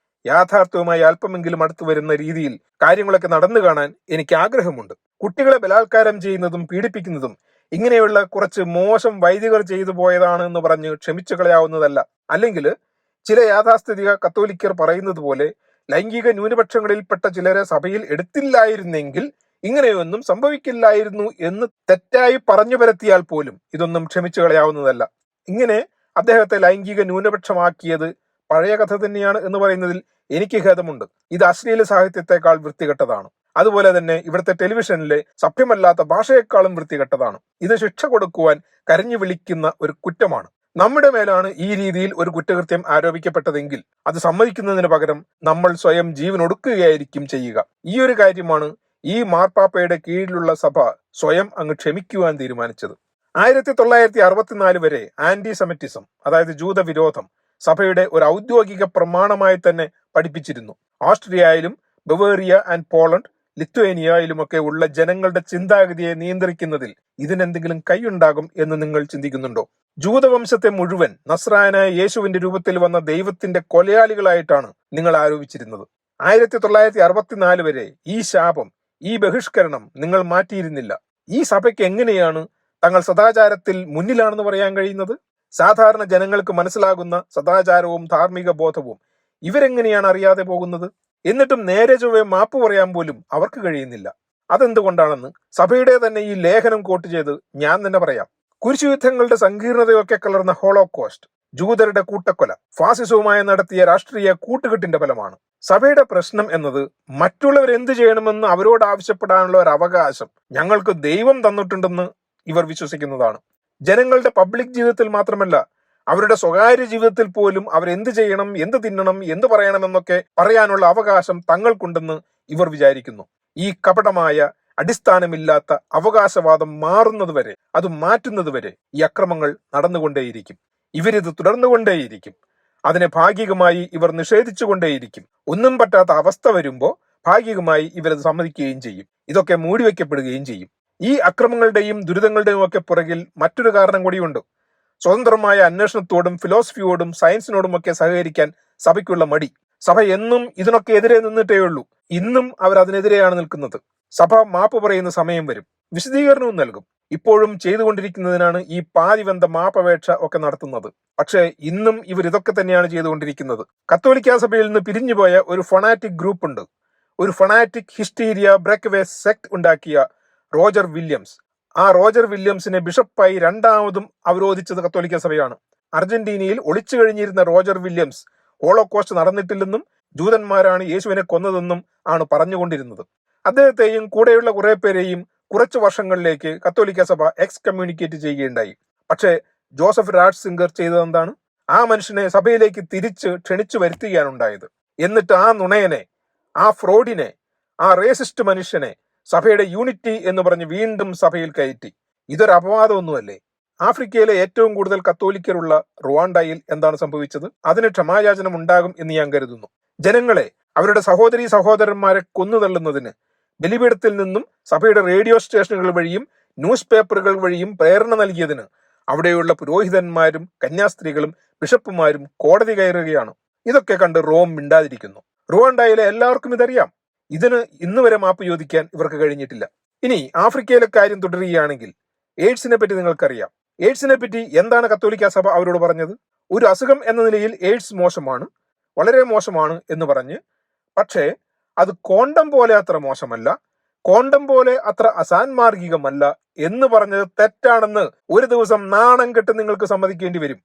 യാഥാർത്ഥ്യവുമായി അല്പമെങ്കിലും അടുത്തു വരുന്ന രീതിയിൽ കാര്യങ്ങളൊക്കെ നടന്നു കാണാൻ എനിക്ക് ആഗ്രഹമുണ്ട്. കുട്ടികളെ ബലാത്കാരം ചെയ്യുന്നതും പീഡിപ്പിക്കുന്നതും ഇങ്ങനെയുള്ള കുറച്ച് മോശം വൈദികർ ചെയ്തു പോയതാണ് എന്ന് പറഞ്ഞ് ക്ഷമിച്ചു കളയാവുന്നതല്ല. അല്ലെങ്കിൽ ചില യാഥാസ്ഥിതിക കത്തോലിക്കർ പറയുന്നത് പോലെ ലൈംഗിക ന്യൂനപക്ഷങ്ങളിൽപ്പെട്ട ചിലരെ സഭയിൽ എടുത്തില്ലായിരുന്നെങ്കിൽ ഇങ്ങനെയൊന്നും സംഭവിക്കില്ലായിരുന്നു എന്ന് തെറ്റായി പറഞ്ഞു പരത്തിയാൽ പോലും ഇതൊന്നും ക്ഷമിച്ചു കളയാവുന്നതല്ല. ഇങ്ങനെ അദ്ദേഹത്തെ ലൈംഗിക ന്യൂനപക്ഷമാക്കിയത് പഴയ കഥ തന്നെയാണ് എന്ന് പറയുന്നതിൽ എനിക്ക് ഖേദമുണ്ട്. ഇത് അശ്ലീല സാഹിത്യത്തെക്കാൾ വൃത്തികെട്ടതാണ്. അതുപോലെ തന്നെ ഇവിടുത്തെ ടെലിവിഷനിലെ സഭ്യമല്ലാത്ത ഭാഷയെക്കാളും വൃത്തികെട്ടതാണ്. ഇത് ശിക്ഷ കൊടുക്കുവാൻ കരഞ്ഞു വിളിക്കുന്ന ഒരു കുറ്റമാണ്. നമ്മുടെ മേലാണ് ഈ രീതിയിൽ ഒരു കുറ്റകൃത്യം ആരോപിക്കപ്പെട്ടതെങ്കിൽ അത് സമ്മതിക്കുന്നതിന് പകരം നമ്മൾ സ്വയം ജീവൻ ഒടുക്കുകയായിരിക്കും ചെയ്യുക. ഈ ഒരു കാര്യമാണ് ഈ മാർപ്പാപ്പയുടെ കീഴിലുള്ള സഭ സ്വയം അങ്ങ് ക്ഷമിക്കുവാൻ തീരുമാനിച്ചത്. 1964 വരെ ആന്റി സെമിറ്റിസം, അതായത് ജൂതവിരോധം, സഭയുടെ ഒരു ഔദ്യോഗിക പ്രമാണമായി തന്നെ പഠിപ്പിച്ചിരുന്നു. ഓസ്ട്രിയയിലും ബവേറിയ ആൻഡ് പോളണ്ട്, ലിത്വേനിയയിലുമൊക്കെ ഉള്ള ജനങ്ങളുടെ ചിന്താഗതിയെ നിയന്ത്രിക്കുന്നതിൽ ഇതിനെന്തെങ്കിലും കൈയുണ്ടാകും എന്ന് നിങ്ങൾ ചിന്തിക്കുന്നുണ്ടോ? ജൂതവംശത്തെ മുഴുവൻ നസ്രായനായ യേശുവിന്റെ രൂപത്തിൽ വന്ന ദൈവത്തിന്റെ കൊലയാളികളായിട്ടാണ് നിങ്ങൾ ആരോപിച്ചിരുന്നത്. 1964 വരെ ഈ ശാപം, ഈ ബഹിഷ്കരണം നിങ്ങൾ മാറ്റിയിരുന്നില്ല. ഈ സഭയ്ക്ക് എങ്ങനെയാണ് തങ്ങൾ സദാചാരത്തിൽ മുന്നിലാണെന്ന് പറയാൻ കഴിയുന്നത്? സാധാരണ ജനങ്ങൾക്ക് മനസ്സിലാകുന്ന സദാചാരവും ധാർമ്മിക ബോധവും ഇവരെങ്ങനെയാണ് അറിയാതെ പോകുന്നത്? എന്നിട്ടും നേരെ ചൊവ്വേ മാപ്പ് പറയാൻ പോലും അവർക്ക് കഴിയുന്നില്ല. അതെന്തുകൊണ്ടാണെന്ന് സഭയുടെ തന്നെ ഈ ലേഖനം കോട്ട് ചെയ്ത് ഞാൻ തന്നെ പറയാം. കുരിശുയുദ്ധങ്ങളുടെ സങ്കീർണതയൊക്കെ കലർന്ന ഹോളോകോസ്റ്റ്, ജൂതരുടെ കൂട്ടക്കൊല, ഫാസിസവുമായി നടത്തിയ രാഷ്ട്രീയ കൂട്ടുകെട്ടിന്റെ ഫലമാണ്. സഭയുടെ പ്രശ്നം എന്നത് മറ്റുള്ളവരെന്ത് ചെയ്യണമെന്ന് അവരോട് ആവശ്യപ്പെടാനുള്ള ഒരു അവകാശം ഞങ്ങൾക്ക് ദൈവം തന്നിട്ടുണ്ടെന്ന് ഇവർ വിശ്വസിക്കുന്നതാണ്. ജനങ്ങളുടെ പബ്ലിക് ജീവിതത്തിൽ മാത്രമല്ല, അവരുടെ സ്വകാര്യ ജീവിതത്തിൽ പോലും അവരെന്ത് ചെയ്യണം, എന്ത് തിന്നണം, എന്ത് പറയണമെന്നൊക്കെ പറയാനുള്ള അവകാശം തങ്ങൾക്കുണ്ടെന്ന് ഇവർ വിചാരിക്കുന്നു. ഈ കപടമായ അടിസ്ഥാനമില്ലാത്ത അവകാശവാദം മാറുന്നതുവരെ, അത് മാറ്റുന്നതുവരെ ഈ അക്രമങ്ങൾ നടന്നുകൊണ്ടേയിരിക്കും. ഇവരിത് തുടർന്നുകൊണ്ടേയിരിക്കും. അതിനെ ഭാഗികമായി ഇവർ നിഷേധിച്ചുകൊണ്ടേയിരിക്കും. ഒന്നും പറ്റാത്ത അവസ്ഥ വരുമ്പോൾ ഭാഗികമായി ഇവരത് സമ്മതിക്കുകയും ചെയ്യും. ഇതൊക്കെ മൂടിവെക്കപ്പെടുകയും ചെയ്യും. ഈ അക്രമങ്ങളുടെയും ദുരിതങ്ങളുടെയും ഒക്കെ പുറകിൽ മറ്റൊരു കാരണം കൂടിയുണ്ട്. സ്വതന്ത്രമായ അന്വേഷണത്തോടും ഫിലോസഫിയോടും സയൻസിനോടുമൊക്കെ സഹകരിക്കാൻ സഭയ്ക്കുള്ള മടി. സഭ എന്നും ഇതിനൊക്കെ എതിരെ നിന്നിട്ടേ ഉള്ളൂ. ഇന്നും അവർ അതിനെതിരെയാണ് നിൽക്കുന്നത്. സഭ മാപ്പ് പറയുന്ന സമയം വരും, വിശദീകരണവും നൽകും. ഇപ്പോഴും ചെയ്തുകൊണ്ടിരിക്കുന്നതിനാണ് ഈ പാതിവെന്ത മാപ്പപേക്ഷ ഒക്കെ നടത്തുന്നത്. പക്ഷേ ഇന്നും ഇവർ ഇതൊക്കെ തന്നെയാണ് ചെയ്തുകൊണ്ടിരിക്കുന്നത്. കത്തോലിക്കാ സഭയിൽ നിന്ന് പിരിഞ്ഞുപോയ ഒരു ഫൊണാറ്റിക് ഗ്രൂപ്പ് ഉണ്ട്. ഒരു ഫൊണാറ്റിക് ഹിസ്റ്റീരിയ ബ്രേക്ക്വേ സെക്ട് ഉണ്ടാക്കിയ റോജർ വില്യംസ്. ആ റോജർ വില്യംസിനെ ബിഷപ്പായി രണ്ടാമതും അവരോധിച്ചത് കത്തോലിക്ക സഭയാണ്. അർജന്റീനയിൽ ഒളിച്ചു കഴിഞ്ഞിരുന്ന റോജർ വില്യംസ് ഹോളോകോസ്റ്റ് നടന്നിട്ടില്ലെന്നും ജൂതന്മാരാണ് യേശുവിനെ കൊന്നതെന്നും ആണ് പറഞ്ഞുകൊണ്ടിരുന്നത്. അദ്ദേഹത്തെയും കൂടെയുള്ള കുറെ പേരെയും കുറച്ചു വർഷങ്ങളിലേക്ക് കത്തോലിക്ക സഭ എക്സ്കമ്മ്യൂണിക്കേറ്റ് ചെയ്യുകയുണ്ടായി. പക്ഷേ ജോസഫ് റാറ്റ്സിംഗർ ചെയ്തത് എന്താണ്? ആ മനുഷ്യനെ സഭയിലേക്ക് തിരിച്ച് ക്ഷണിച്ചു വരുത്തുകയാണ് ഉണ്ടായത്. എന്നിട്ട് ആ നുണയനെ, ആ ഫ്രോഡിനെ, ആ റേസിസ്റ്റ് മനുഷ്യനെ സഭയുടെ യൂണിറ്റി എന്ന് പറഞ്ഞ് വീണ്ടും സഭയിൽ കയറ്റി. ഇതൊരു അപവാദമൊന്നുമല്ലേ? ആഫ്രിക്കയിലെ ഏറ്റവും കൂടുതൽ കത്തോലിക്കരുള്ള റുവാണ്ടയിൽ എന്താണ് സംഭവിച്ചത്? അതിന് ക്ഷമായാചനം ഉണ്ടാകും എന്ന് ഞാൻ കരുതുന്നു. ജനങ്ങളെ, അവരുടെ സഹോദരീ സഹോദരന്മാരെ കൊന്നുതള്ളുന്നതിന് ബലിപീഠത്തിൽ നിന്നും സഭയുടെ റേഡിയോ സ്റ്റേഷനുകൾ വഴിയും ന്യൂസ് പേപ്പറുകൾ വഴിയും പ്രേരണ നൽകിയതിന് അവിടെയുള്ള പുരോഹിതന്മാരും കന്യാസ്ത്രീകളും ബിഷപ്പുമാരും കോടതി കയറുകയാണ്. ഇതൊക്കെ കണ്ട് റോം മിണ്ടാതിരിക്കുന്നു. റുവാണ്ടയിലെ എല്ലാവർക്കും ഇതറിയാം. ഇതിന് ഇന്ന് വരെ മാപ്പ് ചോദിക്കാൻ ഇവർക്ക് കഴിഞ്ഞിട്ടില്ല. ഇനി ആഫ്രിക്കയിലെ കാര്യം തുടരുകയാണെങ്കിൽ, എയ്ഡ്സിനെ പറ്റി നിങ്ങൾക്കറിയാം. എയ്ഡ്സിനെ പറ്റി എന്താണ് കത്തോലിക്ക സഭ അവരോട് പറഞ്ഞത്? ഒരു അസുഖം എന്ന നിലയിൽ എയ്ഡ്സ് മോശമാണ്, വളരെ മോശമാണ് എന്ന് പറഞ്ഞ്, പക്ഷേ അത് കോണ്ടം പോലെ അത്ര മോശമല്ല, കോണ്ടം പോലെ അത്ര അസാൻമാർഗികമല്ല എന്ന് പറഞ്ഞത് തെറ്റാണെന്ന് ഒരു ദിവസം നാണം കെട്ട് നിങ്ങൾക്ക് സമ്മതിക്കേണ്ടി വരും.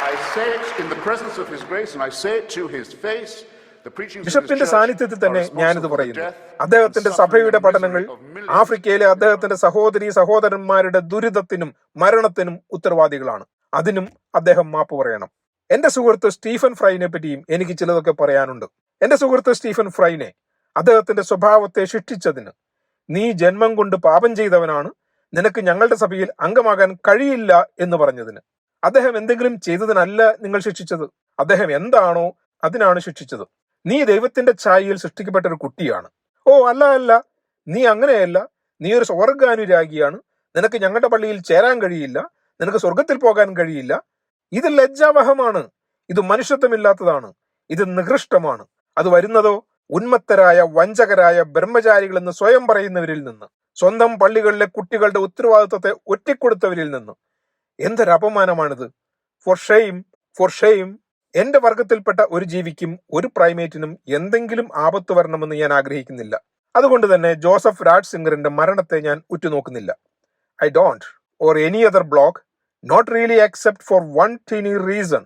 I say it in the presence of His grace, and I say it to His face, ബിഷപ്പിന്റെ സാന്നിധ്യത്തിൽ തന്നെ ഞാനിത് പറയുന്നു. അദ്ദേഹത്തിന്റെ സഭയുടെ പഠനങ്ങൾ ആഫ്രിക്കയിലെ അദ്ദേഹത്തിന്റെ സഹോദരന്മാരുടെ ദുരിതത്തിനും മരണത്തിനും ഉത്തരവാദികളാണ്. അതിനും അദ്ദേഹം മാപ്പ് പറയണം. എന്റെ സുഹൃത്ത് സ്റ്റീഫൻ ഫ്രൈനെ പറ്റിയും എനിക്ക് ചിലതൊക്കെ പറയാനുണ്ട്. എന്റെ സുഹൃത്ത് സ്റ്റീഫൻ ഫ്രൈനെ അദ്ദേഹത്തിന്റെ സ്വഭാവത്തെ ശിക്ഷിച്ചതിന്, നീ ജന്മം കൊണ്ട് പാപം ചെയ്തവനാണ്, നിനക്ക് ഞങ്ങളുടെ സഭയിൽ അംഗമാകാൻ കഴിയില്ല എന്ന് പറഞ്ഞതിന്, അദ്ദേഹം എന്തെങ്കിലും ചെയ്തതിനല്ല നിങ്ങൾ ശിക്ഷിച്ചത്. അദ്ദേഹം എന്താണോ അതിനാണ് ശിക്ഷിച്ചത്. നീ ദൈവത്തിന്റെ ഛായയിൽ സൃഷ്ടിക്കപ്പെട്ട ഒരു കുട്ടിയാണ്. ഓ അല്ല, നീ അങ്ങനെയല്ല, നീ ഒരു സ്വർഗാനുരാഗിയാണ്, നിനക്ക് ഞങ്ങളുടെ പള്ളിയിൽ ചേരാൻ കഴിയില്ല, നിനക്ക് സ്വർഗത്തിൽ പോകാൻ കഴിയില്ല. ഇത് ലജ്ജാവഹമാണ്, ഇത് മനുഷ്യത്വമില്ലാത്തതാണ്, ഇത് നികൃഷ്ടമാണ്. അത് വരുന്നതോ ഉന്മത്തരായ വഞ്ചകരായ ബ്രഹ്മചാരികളെന്ന് സ്വയം പറയുന്നവരിൽ നിന്ന്, സ്വന്തം പള്ളികളിലെ കുട്ടികളുടെ ഉത്തരവാദിത്വത്തെ ഒറ്റിക്കൊടുത്തവരിൽ നിന്ന്. എന്തൊരപമാനമാണിത്! For shame. എന്റെ വർഗത്തിൽപ്പെട്ട ഒരു ജീവിക്കും ഒരു പ്രൈമേറ്റിനും എന്തെങ്കിലും ആപത്ത് വരണമെന്ന് ഞാൻ ആഗ്രഹിക്കുന്നില്ല. അതുകൊണ്ട് തന്നെ ജോസഫ് രാറ്റ്സിംഗറിന്റെ മരണത്തെ ഞാൻ ഉറ്റുനോക്കുന്നില്ല. I don't or any other block, not really except for one teeny reason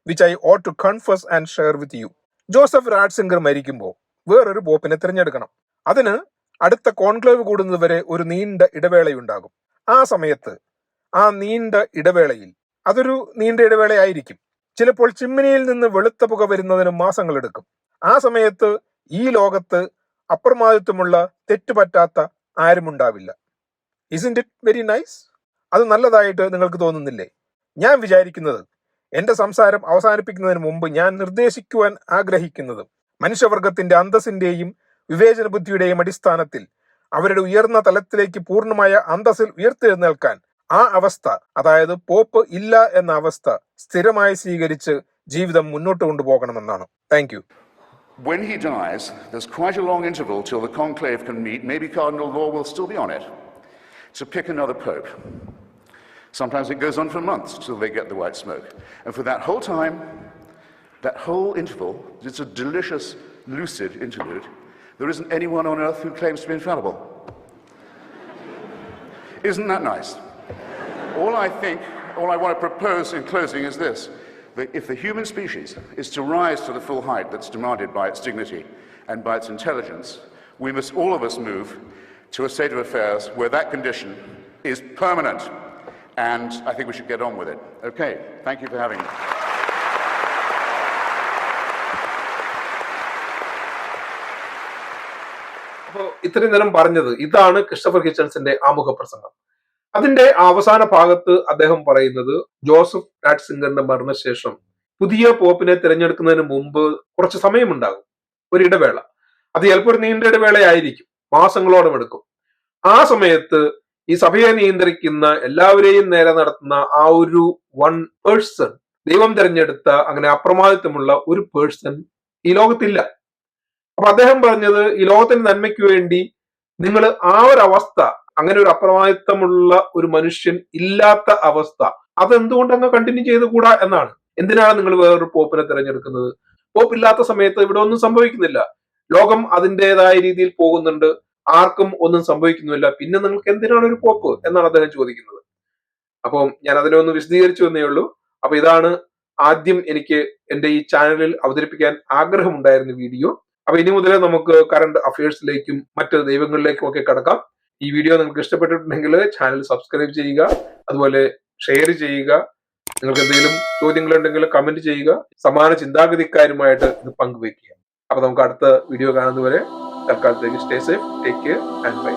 which I ought to confess and share with you. Joseph Ratzinger മരിക്കുമ്പോൾ വേറൊരു പോപ്പിനെ തിരഞ്ഞെടുക്കണം. അതിന് അടുത്ത കോൺക്ലേവ് കൂടുന്നത് വരെ ഒരു നീണ്ട ഇടവേളയുണ്ടാകും. ആ സമയത്ത്, ആ നീണ്ട ഇടവേളയിൽ, അതൊരു നീണ്ട ഇടവേളയായിരിക്കും. ചിലപ്പോൾ ചിമ്മിനിയിൽ നിന്ന് വെളുത്ത പുക വരുന്നതിന് മാസങ്ങളെടുക്കും. ആ സമയത്ത് ഈ ലോകത്ത് അപ്രമാദിത്വമുള്ള തെറ്റുപറ്റാത്ത ആരുമുണ്ടാവില്ല. Isn't it very nice? അത് നല്ലതായിട്ട് നിങ്ങൾക്ക് തോന്നുന്നില്ലേ? ഞാൻ വിചാരിക്കുന്നത്, എന്റെ സംസാരം അവസാനിപ്പിക്കുന്നതിന് മുമ്പ് ഞാൻ നിർദ്ദേശിക്കുവാൻ ആഗ്രഹിക്കുന്നത്, മനുഷ്യവർഗത്തിന്റെ അന്തസ്സിന്റെയും വിവേചന ബുദ്ധിയുടെയും അടിസ്ഥാനത്തിൽ അവരുടെ ഉയർന്ന തലത്തിലേക്ക് പൂർണ്ണമായ അന്തസ്സിൽ ഉയർത്തെഴുന്നേൽക്കാൻ ആ അവസ്ഥ, അതായത് പോപ്പ് ഇല്ല എന്ന അവസ്ഥ സ്ഥിരമായി സ്വീകരിച്ച് ജീവിതം മുന്നോട്ട് കൊണ്ടുപോകണമെന്നാണ്. Thank you. When he dies, there's quite a long interval till the conclave can meet. Maybe Cardinal Law will still be on it to pick another pope. Sometimes it goes on for months till they get the white smoke. And for that whole time, that whole interval, it's a delicious, lucid interlude, there isn't anyone on earth who claims to be infallible. Isn't that nice? All I want to propose in closing is this, that if the human species is to rise to the full height that's demanded by its dignity and by its intelligence, we must all of us move to a state of affairs where that condition is permanent. And I think we should get on with it. Okay, thank you for having me. അപ്പോൾ ഇത്രയും നേരം പറഞ്ഞത് ഇതാണ് Christopher ഹിച്ചൻസിന്റെ ആമുഖ പ്രസംഗം. അതിന്റെ അവസാന ഭാഗത്ത് അദ്ദേഹം പറയുന്നത്, ജോസഫ് രാറ്റ്സിംഗറിന്റെ മരണശേഷം പുതിയ പോപ്പിനെ തിരഞ്ഞെടുക്കുന്നതിന് മുമ്പ് കുറച്ച് സമയമുണ്ടാകും, ഒരു ഇടവേള. അത് ചിലപ്പോൾ ഒരു നീണ്ട ഇടവേളയായിരിക്കും, മാസങ്ങളോളം എടുക്കും. ആ സമയത്ത് ഈ സഭയെ നിയന്ത്രിക്കുന്ന, എല്ലാവരെയും നേരെ നടത്തുന്ന ആ ഒരു വൺ പേഴ്സൺ, ദൈവം തിരഞ്ഞെടുത്ത അങ്ങനെ അപ്രമാദിത്വമുള്ള ഒരു പേഴ്സൺ ഈ ലോകത്തില്ല. അപ്പൊ അദ്ദേഹം പറഞ്ഞത്, ഈ ലോകത്തിന്റെ നന്മയ്ക്ക് വേണ്ടി നിങ്ങൾ ആ ഒരു അവസ്ഥ, അങ്ങനെ ഒരു അപ്രമാദിത്വമുള്ള ഒരു മനുഷ്യൻ ഇല്ലാത്ത അവസ്ഥ, അതെന്തുകൊണ്ട് അങ്ങ് കണ്ടിന്യൂ ചെയ്തുകൂടാ എന്നാണ്. എന്തിനാണ് നിങ്ങൾ വേറൊരു പോപ്പിനെ തിരഞ്ഞെടുക്കുന്നത്? പോപ്പ് ഇല്ലാത്ത സമയത്ത് ഇവിടെ ഒന്നും സംഭവിക്കുന്നില്ല, ലോകം അതിൻ്റെതായ രീതിയിൽ പോകുന്നുണ്ട്, ആർക്കും ഒന്നും സംഭവിക്കുന്നില്ല, പിന്നെ നിങ്ങൾക്ക് എന്തിനാണ് ഒരു പോപ്പ് എന്നാണ് അദ്ദേഹം ചോദിക്കുന്നത്. അപ്പം ഞാൻ അതിനെ ഒന്ന് വിശദീകരിച്ചു എന്നേ ഉള്ളൂ. അപ്പൊ ഇതാണ് ആദ്യം എനിക്ക് എന്റെ ഈ ചാനലിൽ അവതരിപ്പിക്കാൻ ആഗ്രഹമുണ്ടായിരുന്ന വീഡിയോ. അപ്പൊ ഇനി മുതൽ നമുക്ക് കറണ്ട് അഫയേഴ്സിലേക്കും മറ്റ് ദൈവങ്ങളിലേക്കും ഒക്കെ കടക്കാം. ഈ വീഡിയോ നിങ്ങൾക്ക് ഇഷ്ടപ്പെട്ടിട്ടുണ്ടെങ്കിൽ ചാനൽ സബ്സ്ക്രൈബ് ചെയ്യുക, അതുപോലെ ഷെയർ ചെയ്യുക. നിങ്ങൾക്ക് എന്തെങ്കിലും ചോദ്യങ്ങളുണ്ടെങ്കിൽ കമന്റ് ചെയ്യുക. സമാന ചിന്താഗതിക്കാരുമായിട്ട് ഇത് പങ്കുവയ്ക്കുക. അപ്പൊ നമുക്ക് അടുത്ത വീഡിയോ കാണുന്നതുവരെ തൽക്കാലത്തേക്ക് stay safe, take care and by.